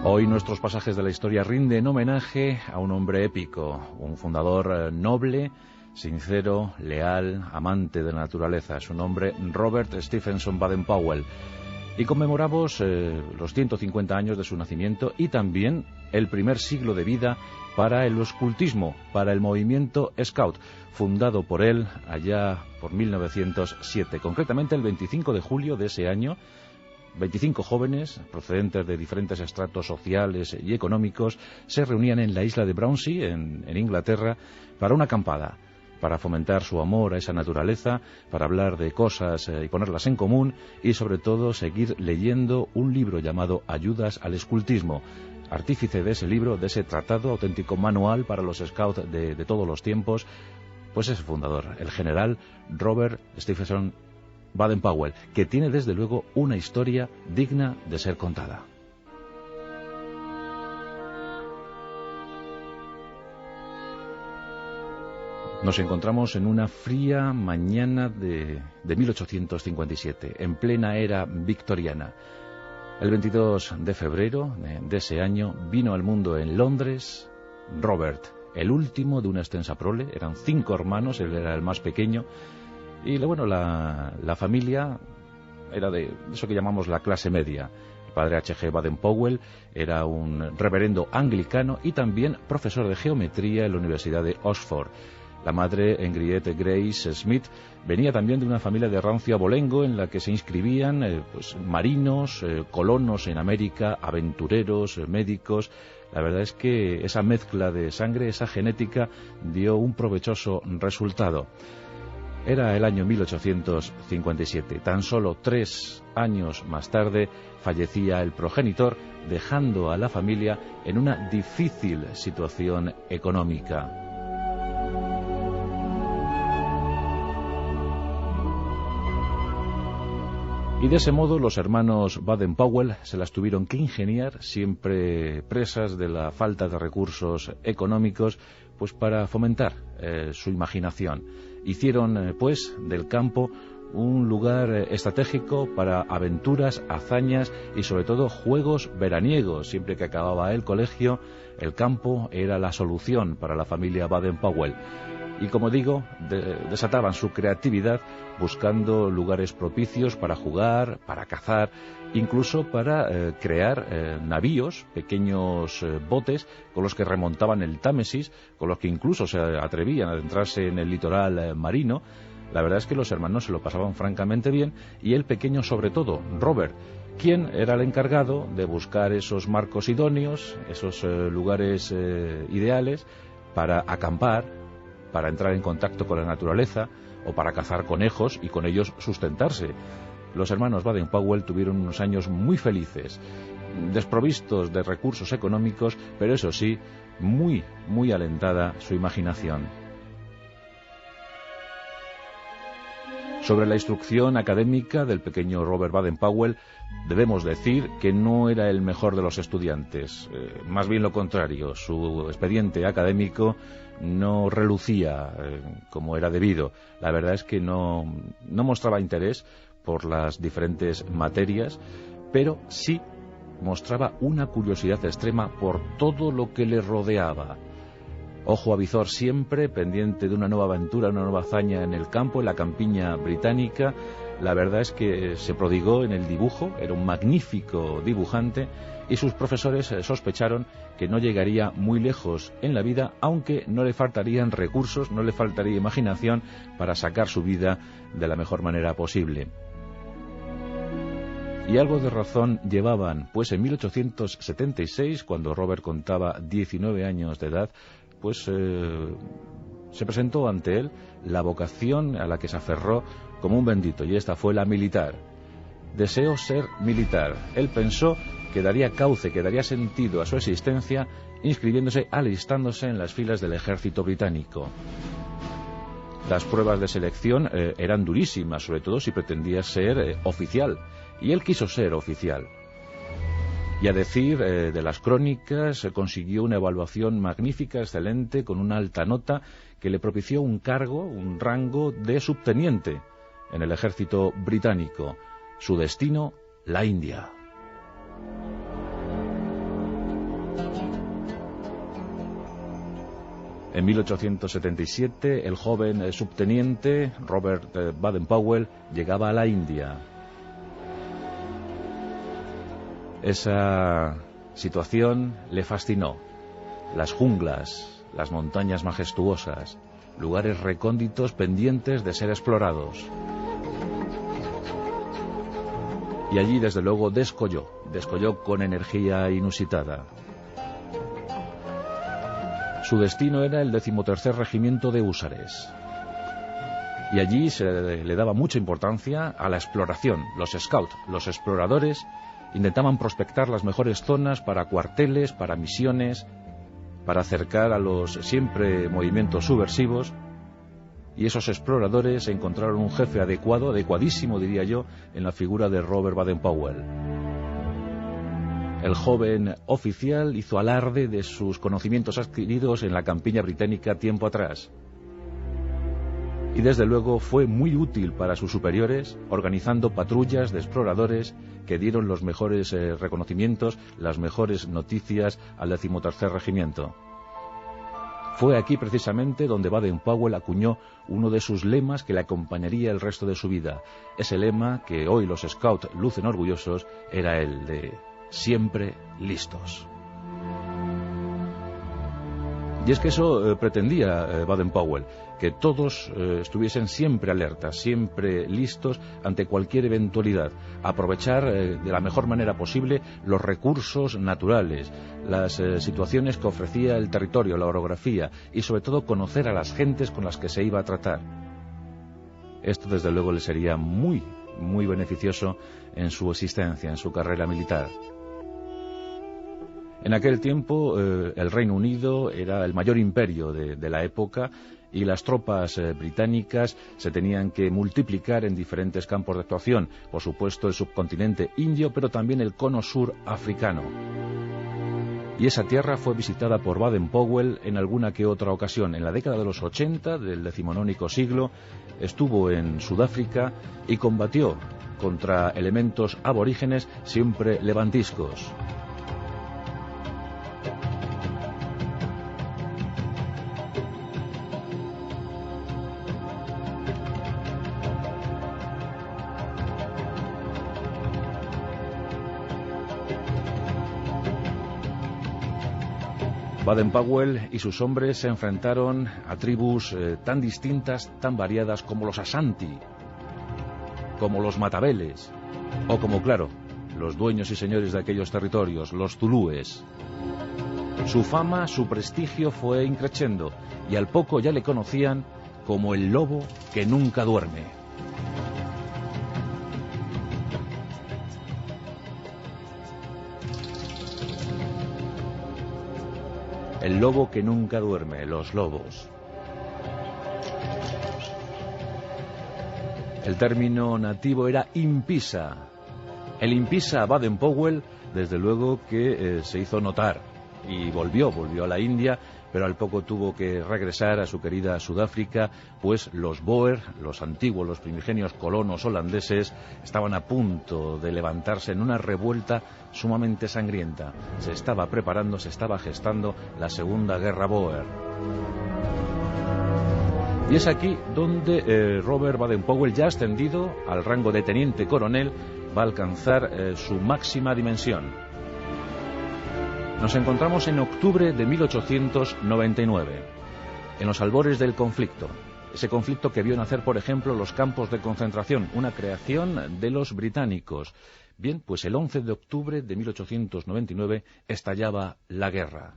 Hoy nuestros pasajes de la historia rinden homenaje a un hombre épico, un fundador noble, sincero, leal, amante de la naturaleza. Su nombre, Robert Stephenson Baden-Powell. Y conmemoramos los 150 años de su nacimiento y también el primer siglo de vida para el ocultismo, para el movimiento Scout, fundado por él allá por 1907. Concretamente el 25 de julio de ese año, 25 jóvenes, procedentes de diferentes estratos sociales y económicos, se reunían en la isla de Brownsea, en Inglaterra, para una acampada, para fomentar su amor a esa naturaleza, para hablar de cosas y ponerlas en común, y sobre todo seguir leyendo un libro llamado Ayudas al Escultismo. Artífice de ese libro, de ese tratado, auténtico manual para los scouts de todos los tiempos, pues es el fundador, el general Robert Stephenson Baden-Powell, que tiene desde luego una historia digna de ser contada. Nos encontramos en una fría mañana de 1857, en plena era victoriana. El 22 de febrero de ese año vino al mundo en Londres Robert, el último de una extensa prole. Eran 5 hermanos, él era el más pequeño. Y la familia era de eso que llamamos la clase media. El padre H.G. Baden-Powell era un reverendo anglicano y también profesor de geometría en la Universidad de Oxford. La madre, Henriette Grace Smith, venía también de una familia de rancio abolengo en la que se inscribían marinos, colonos en América, aventureros, médicos. La verdad es que esa mezcla de sangre, esa genética, dio un provechoso resultado. Era el año 1857. Tan solo 3 años más tarde fallecía el progenitor, dejando a la familia en una difícil situación económica. Y de ese modo los hermanos Baden-Powell se las tuvieron que ingeniar, siempre presas de la falta de recursos económicos, pues para fomentar su imaginación. Hicieron, pues, del campo un lugar estratégico para aventuras, hazañas y sobre todo juegos veraniegos. Siempre que acababa el colegio, el campo era la solución para la familia Baden-Powell. Y como digo, desataban su creatividad buscando lugares propicios para jugar, para cazar, incluso para crear navíos, pequeños botes con los que remontaban el Támesis, con los que incluso se atrevían a adentrarse en el litoral marino. La verdad es que los hermanos se lo pasaban francamente bien, y el pequeño sobre todo, Robert, quien era el encargado de buscar esos marcos idóneos, esos lugares ideales para acampar, para entrar en contacto con la naturaleza o para cazar conejos y con ellos sustentarse. Los hermanos Baden-Powell tuvieron unos años muy felices, desprovistos de recursos económicos, pero eso sí, muy, muy alentada su imaginación. Sobre la instrucción académica del pequeño Robert Baden-Powell, debemos decir que no era el mejor de los estudiantes, más bien lo contrario. Su expediente académico no relucía como era debido. La verdad es que no mostraba interés por las diferentes materias, pero sí mostraba una curiosidad extrema por todo lo que le rodeaba. Ojo avizor siempre, pendiente de una nueva aventura, una nueva hazaña en el campo, en la campiña británica. La verdad es que se prodigó en el dibujo, era un magnífico dibujante, y sus profesores sospecharon que no llegaría muy lejos en la vida, aunque no le faltarían recursos, no le faltaría imaginación para sacar su vida de la mejor manera posible. Y algo de razón llevaban, pues en 1876, cuando Robert contaba 19 años de edad, pues se presentó ante él la vocación a la que se aferró como un bendito, y esta fue la militar. Deseó ser militar. Él pensó que daría cauce, que daría sentido a su existencia inscribiéndose, alistándose en las filas del ejército británico. Las pruebas de selección eran durísimas, sobre todo si pretendía ser oficial, y él quiso ser oficial. Y a decir de las crónicas, consiguió una evaluación magnífica, excelente, con una alta nota que le propició un cargo, un rango de subteniente en el ejército británico. Su destino, la India. En 1877, el joven subteniente Robert Baden-Powell llegaba a la India. Esa situación le fascinó. Las junglas, las montañas majestuosas, lugares recónditos pendientes de ser explorados. Y allí, desde luego, descolló con energía inusitada. Su destino era el 13º Regimiento de Húsares. Y allí se le daba mucha importancia a la exploración. Los scouts, los exploradores, intentaban prospectar las mejores zonas para cuarteles, para misiones, para acercar a los siempre movimientos subversivos. Y esos exploradores encontraron un jefe adecuadísimo, diría yo, en la figura de Robert Baden-Powell. El joven oficial hizo alarde de sus conocimientos adquiridos en la campiña británica tiempo atrás. Y desde luego fue muy útil para sus superiores, organizando patrullas de exploradores que dieron los mejores reconocimientos, las mejores noticias al 13º Regimiento. Fue aquí precisamente donde Baden-Powell acuñó uno de sus lemas que le acompañaría el resto de su vida. Ese lema que hoy los scouts lucen orgullosos era el de siempre listos. Y es que eso pretendía Baden-Powell, que todos estuviesen siempre alertas, siempre listos ante cualquier eventualidad, aprovechar de la mejor manera posible los recursos naturales, las situaciones que ofrecía el territorio, la orografía y sobre todo conocer a las gentes con las que se iba a tratar. Esto desde luego le sería muy, muy beneficioso en su existencia, en su carrera militar. En aquel tiempo el Reino Unido era el mayor imperio de la época y las tropas británicas se tenían que multiplicar en diferentes campos de actuación. Por supuesto el subcontinente indio, pero también el cono sur africano. Y esa tierra fue visitada por Baden-Powell en alguna que otra ocasión. En la década de los 80 del decimonónico siglo estuvo en Sudáfrica y combatió contra elementos aborígenes siempre levantiscos. Baden-Powell y sus hombres se enfrentaron a tribus tan distintas, tan variadas como los Asanti, como los Matabeles, o como, claro, los dueños y señores de aquellos territorios, los zulúes. Su fama, su prestigio fue increciendo, y al poco ya le conocían como el lobo que nunca duerme. El lobo que nunca duerme, los lobos. El término nativo era impisa. El impisa Baden-Powell, desde luego que se hizo notar y volvió a la India, pero al poco tuvo que regresar a su querida Sudáfrica, pues los Boer, los antiguos, los primigenios colonos holandeses, estaban a punto de levantarse en una revuelta sumamente sangrienta. Se estaba preparando, se estaba gestando la Segunda Guerra Boer. Y es aquí donde Robert Baden-Powell, ya ascendido al rango de teniente coronel, va a alcanzar su máxima dimensión. Nos encontramos en octubre de 1899, en los albores del conflicto. Ese conflicto que vio nacer, por ejemplo, los campos de concentración, una creación de los británicos. Bien, pues el 11 de octubre de 1899 estallaba la guerra.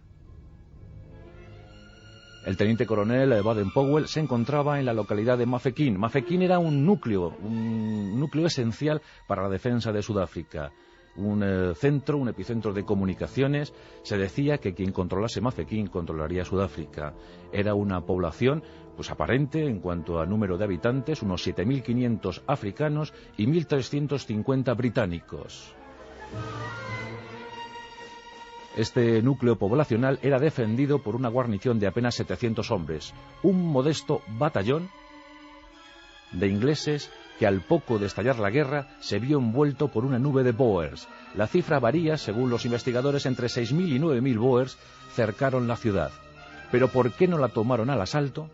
El teniente coronel Baden-Powell se encontraba en la localidad de Mafeking. Mafeking era un núcleo esencial para la defensa de Sudáfrica. Un epicentro de comunicaciones. Se decía que quien controlase Mafeking controlaría Sudáfrica. Era una población pues aparente en cuanto a número de habitantes, unos 7.500 africanos y 1.350 británicos. Este núcleo poblacional era defendido por una guarnición de apenas 700 hombres, un modesto batallón de ingleses que al poco de estallar la guerra se vio envuelto por una nube de Boers. La cifra varía, según los investigadores, entre 6.000 y 9.000 Boers cercaron la ciudad. ¿Pero por qué no la tomaron al asalto?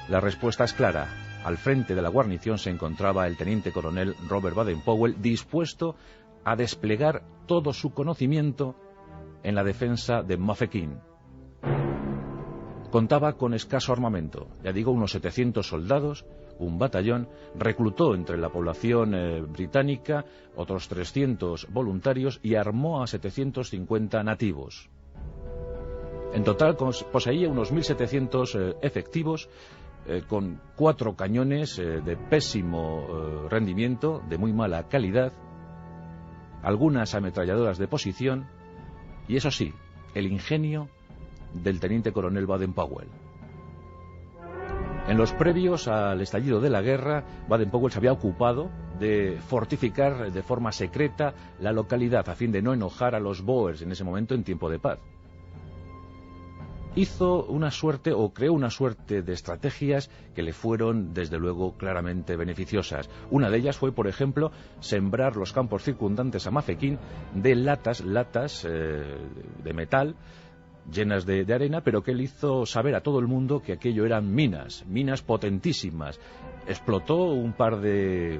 La respuesta es clara. Al frente de la guarnición se encontraba el teniente coronel Robert Baden-Powell, dispuesto a desplegar todo su conocimiento en la defensa de Mafeking. Contaba con escaso armamento, ya digo, unos 700 soldados, un batallón, reclutó entre la población británica otros 300 voluntarios y armó a 750 nativos. En total poseía unos 1.700 efectivos, con 4 cañones de pésimo rendimiento, de muy mala calidad, algunas ametralladoras de posición y, eso sí, el ingenio del teniente coronel Baden-Powell. En los previos al estallido de la guerra, Baden-Powell se había ocupado de fortificar de forma secreta la localidad a fin de no enojar a los Boers en ese momento en tiempo de paz. Hizo una suerte o creó una suerte de estrategias que le fueron, desde luego, claramente beneficiosas. Una de ellas fue, por ejemplo, sembrar los campos circundantes a Mafeking de latas de metal, llenas de arena, pero que él hizo saber a todo el mundo que aquello eran minas potentísimas. Explotó un par de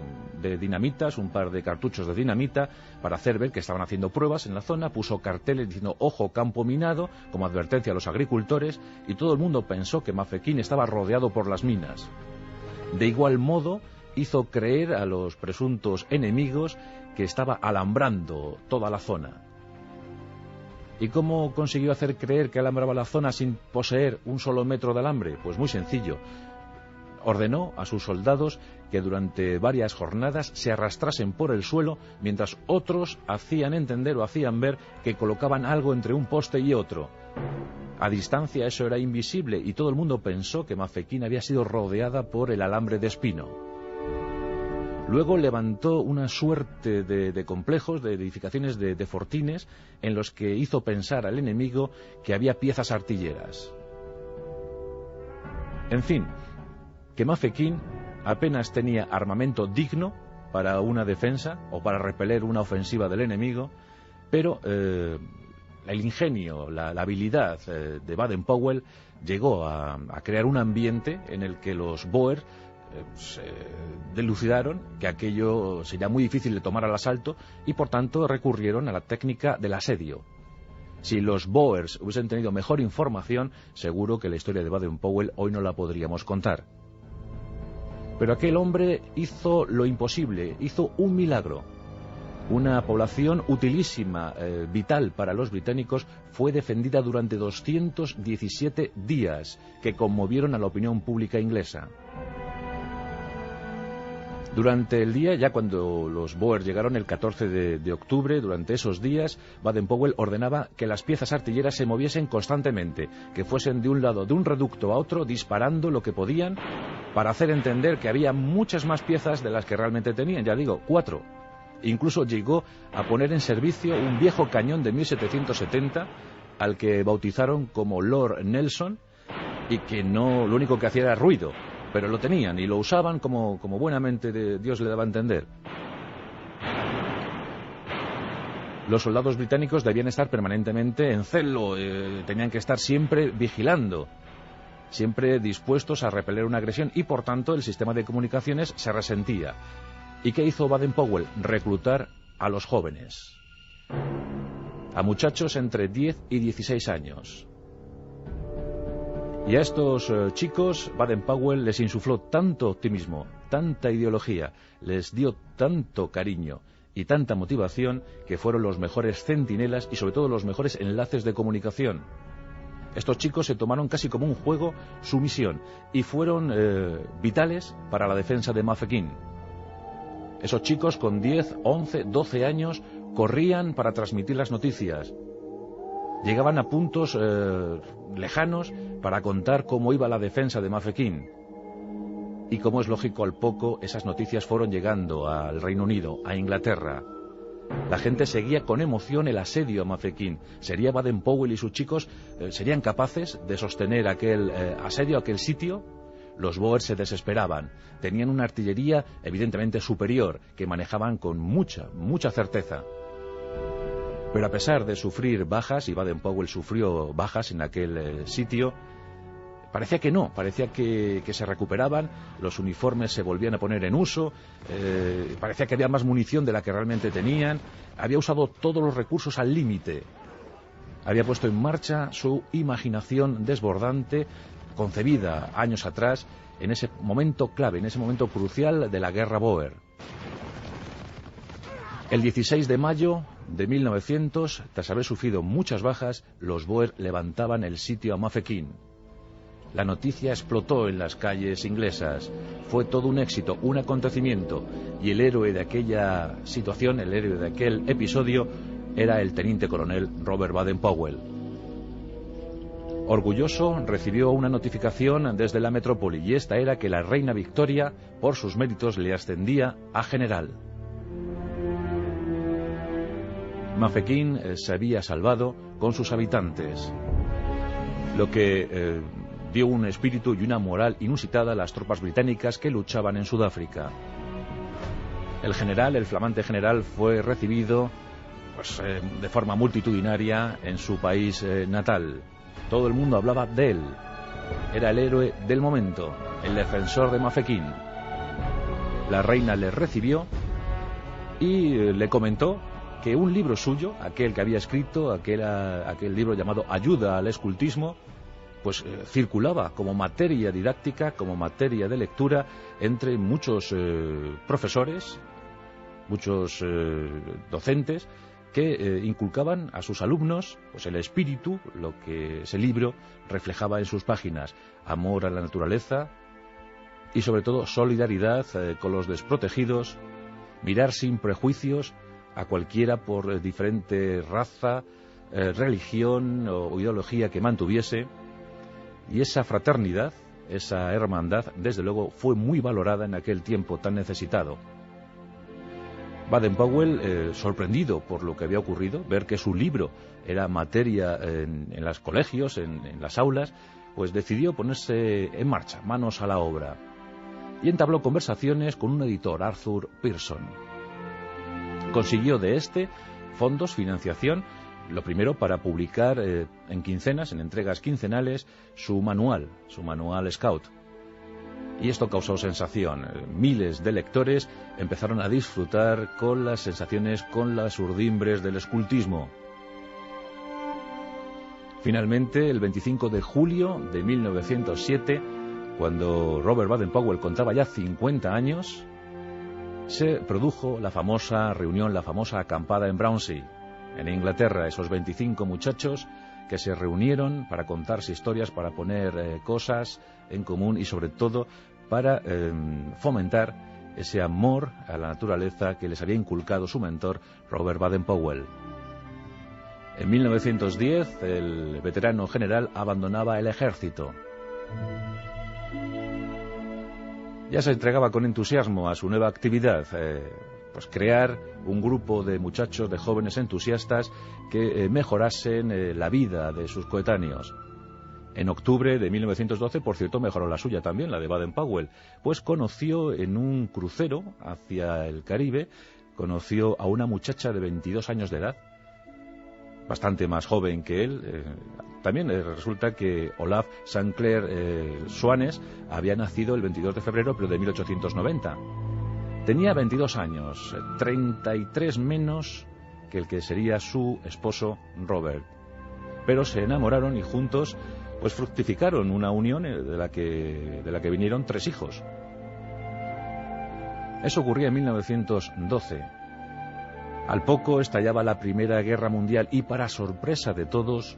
dinamitas, un par de cartuchos de dinamita para hacer ver que estaban haciendo pruebas en la zona, puso carteles diciendo "ojo, campo minado", como advertencia a los agricultores, y todo el mundo pensó que Mafeking estaba rodeado por las minas. De igual modo, hizo creer a los presuntos enemigos que estaba alambrando toda la zona. ¿Y cómo consiguió hacer creer que alambraba la zona sin poseer un solo metro de alambre? Pues muy sencillo. Ordenó a sus soldados que durante varias jornadas se arrastrasen por el suelo mientras otros hacían entender o hacían ver que colocaban algo entre un poste y otro. A distancia eso era invisible y todo el mundo pensó que Mafeking había sido rodeada por el alambre de espino. Luego levantó una suerte de complejos, de edificaciones de fortines, en los que hizo pensar al enemigo que había piezas artilleras. En fin, que Mafeking apenas tenía armamento digno para una defensa o para repeler una ofensiva del enemigo, pero el ingenio, la habilidad de Baden-Powell llegó a crear un ambiente en el que los Boer se delucidaron que aquello sería muy difícil de tomar al asalto y por tanto recurrieron a la técnica del asedio. Si los Boers hubiesen tenido mejor información, seguro que la historia de Baden-Powell hoy no la podríamos contar. Pero aquel hombre hizo lo imposible, hizo un milagro. Una población utilísima, vital para los británicos, fue defendida durante 217 días, que conmovieron a la opinión pública inglesa. Durante el día, ya cuando los Boers llegaron el 14 de octubre, durante esos días, Baden-Powell ordenaba que las piezas artilleras se moviesen constantemente, que fuesen de un lado de un reducto a otro, disparando lo que podían, para hacer entender que había muchas más piezas de las que realmente tenían, ya digo, 4. Incluso llegó a poner en servicio un viejo cañón de 1770, al que bautizaron como Lord Nelson, y que no, lo único que hacía era ruido. Pero lo tenían y lo usaban como buenamente Dios le daba a entender. Los soldados británicos debían estar permanentemente en celo, tenían que estar siempre vigilando, siempre dispuestos a repeler una agresión y por tanto el sistema de comunicaciones se resentía. ¿Y qué hizo Baden-Powell? Reclutar a los jóvenes, a muchachos entre 10 y 16 años. Y a estos chicos Baden-Powell les insufló tanto optimismo, tanta ideología, les dio tanto cariño y tanta motivación que fueron los mejores centinelas y sobre todo los mejores enlaces de comunicación. Estos chicos se tomaron casi como un juego su misión y fueron vitales para la defensa de Mafeking. Esos chicos con 10, 11, 12 años corrían para transmitir las noticias. Llegaban a puntos lejanos para contar cómo iba la defensa de Mafeking. Y como es lógico, al poco esas noticias fueron llegando al Reino Unido, a Inglaterra. La gente seguía con emoción el asedio a Mafeking. ¿Sería Baden-Powell y sus chicos serían capaces de sostener aquel asedio, aquel sitio? Los Boers se desesperaban. Tenían una artillería evidentemente superior, que manejaban con mucha certeza. Pero a pesar de sufrir bajas, y Baden-Powell sufrió bajas en aquel sitio, parecía que no, parecía que se recuperaban, los uniformes se volvían a poner en uso, parecía que había más munición de la que realmente tenían, había usado todos los recursos al límite. Había puesto en marcha su imaginación desbordante, concebida años atrás, en ese momento clave, en ese momento crucial de la guerra Boer. El 16 de mayo de 1900, tras haber sufrido muchas bajas, los Boer levantaban el sitio a Mafeking. La noticia explotó en las calles inglesas. Fue todo un éxito, un acontecimiento, y el héroe de aquella situación, el héroe de aquel episodio, era el teniente coronel Robert Baden-Powell. Orgulloso, recibió una notificación desde la metrópoli, y esta era que la reina Victoria, por sus méritos, le ascendía a general. Mafeking se había salvado con sus habitantes, lo que dio un espíritu y una moral inusitada a las tropas británicas que luchaban en Sudáfrica. El general, el flamante general, fue recibido de forma multitudinaria en su país natal. Todo el mundo hablaba de él. Era el héroe del momento, el defensor de Mafeking. La reina le recibió y le comentó que un libro suyo, aquel que había escrito, aquel libro llamado Ayuda al escultismo, pues circulaba como materia didáctica, como materia de lectura entre muchos profesores, muchos docentes, que inculcaban a sus alumnos pues el espíritu, lo que ese libro reflejaba en sus páginas: amor a la naturaleza y sobre todo solidaridad con los desprotegidos, mirar sin prejuicios a cualquiera por diferente raza, religión o ideología que mantuviese. Y esa fraternidad, esa hermandad, desde luego fue muy valorada en aquel tiempo tan necesitado. Baden-Powell, sorprendido por lo que había ocurrido, ver que su libro era materia en los colegios, en las aulas, pues decidió ponerse en marcha, manos a la obra. Y entabló conversaciones con un editor, Arthur Pearson. Consiguió de este fondos, financiación, lo primero para publicar en quincenas, en entregas quincenales, su manual Scout. Y esto causó sensación. Miles de lectores empezaron a disfrutar con las sensaciones, con las urdimbres del escultismo. Finalmente, el 25 de julio de 1907, cuando Robert Baden-Powell contaba ya 50 años, se produjo la famosa reunión, la famosa acampada en Brownsea, en Inglaterra. Esos 25 muchachos que se reunieron para contarse historias, para poner cosas en común y sobre todo para fomentar ese amor a la naturaleza que les había inculcado su mentor Robert Baden-Powell. En 1910 el veterano general abandonaba el ejército. Ya se entregaba con entusiasmo a su nueva actividad, pues crear un grupo de muchachos, de jóvenes entusiastas que mejorasen la vida de sus coetáneos. En octubre de 1912, por cierto, mejoró la suya también, la de Baden-Powell, pues conoció en un crucero hacia el Caribe, conoció a una muchacha de 22 años de edad, bastante más joven que él. También resulta que Olaf Sancler Swanes había nacido el 22 de febrero, pero de 1890. Tenía 22 años, 33 menos que el que sería su esposo Robert. Pero se enamoraron y juntos pues fructificaron una unión de la que vinieron 3 hijos. Eso ocurría en 1912. Al poco estallaba la Primera Guerra Mundial y, para sorpresa de todos,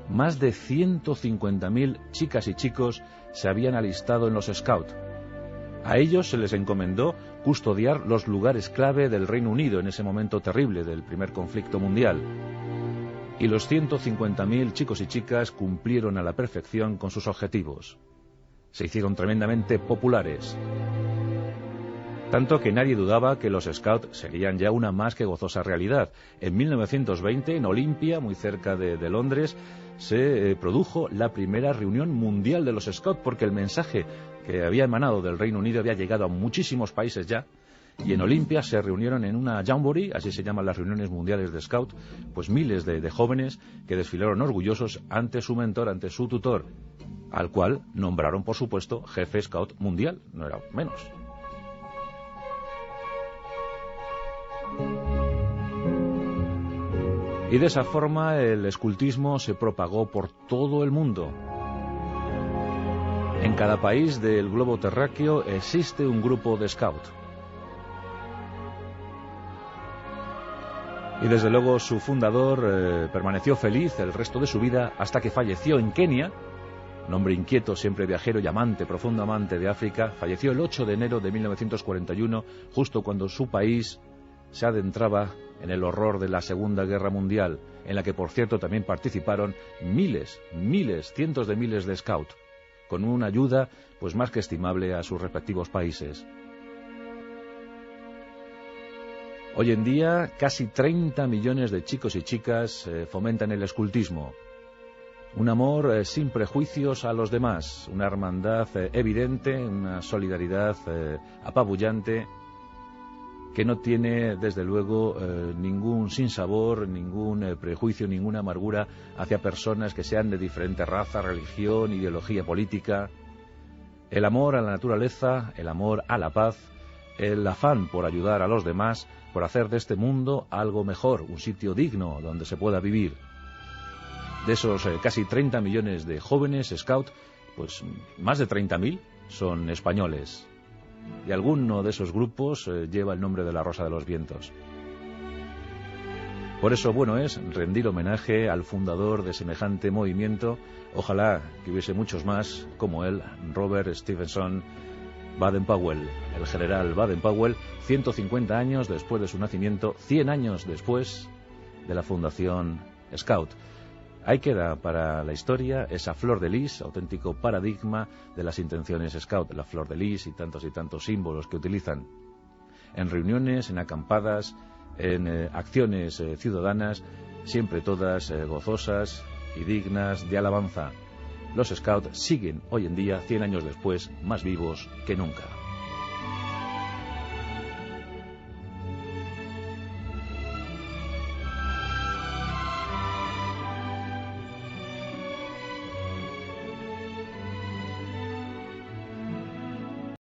más de 150.000 chicas y chicos se habían alistado en los Scouts. A ellos se les encomendó custodiar los lugares clave del Reino Unido en ese momento terrible del primer conflicto mundial. Y los 150.000 chicos y chicas cumplieron a la perfección con sus objetivos. Se hicieron tremendamente populares. Tanto que nadie dudaba que los Scouts serían ya una más que gozosa realidad. En 1920, en Olimpia, muy cerca de Londres, se produjo la primera reunión mundial de los Scouts, porque el mensaje que había emanado del Reino Unido, había llegado a muchísimos países ya, y en Olimpia se reunieron en una jamboree, así se llaman las reuniones mundiales de Scout, pues miles de jóvenes que desfilaron orgullosos ante su mentor, ante su tutor, al cual nombraron, por supuesto, jefe Scout mundial, no era menos. Y de esa forma el escultismo se propagó por todo el mundo. En cada país del globo terráqueo existe un grupo de Scout. Y desde luego su fundador permaneció feliz el resto de su vida hasta que falleció en Kenia. Un hombre inquieto, siempre viajero y amante, profundo amante de África. Falleció el 8 de enero de 1941, justo cuando su país se adentraba en el horror de la Segunda Guerra Mundial, en la que, por cierto, también participaron miles, cientos de miles de Scout, con una ayuda pues más que estimable a sus respectivos países. Hoy en día, casi 30 millones de chicos y chicas fomentan el escultismo. Un amor sin prejuicios a los demás, una hermandad evidente, una solidaridad apabullante, que no tiene, desde luego, ningún sinsabor, ningún prejuicio, ninguna amargura hacia personas que sean de diferente raza, religión, ideología política. El amor a la naturaleza, el amor a la paz, el afán por ayudar a los demás, por hacer de este mundo algo mejor, un sitio digno donde se pueda vivir. De esos casi 30 millones de jóvenes Scout, pues más de 30.000 son españoles. Y alguno de esos grupos lleva el nombre de la Rosa de los Vientos. Por eso, bueno es rendir homenaje al fundador de semejante movimiento. Ojalá que hubiese muchos más como él, Robert Stevenson Baden-Powell, el general Baden-Powell, 150 años después de su nacimiento, 100 años después de la fundación Scout. Ahí queda para la historia esa flor de lis, auténtico paradigma de las intenciones Scout, la flor de lis y tantos símbolos que utilizan en reuniones, en acampadas, en acciones ciudadanas, siempre todas gozosas y dignas de alabanza. Los Scouts siguen hoy en día, 100 años después, más vivos que nunca.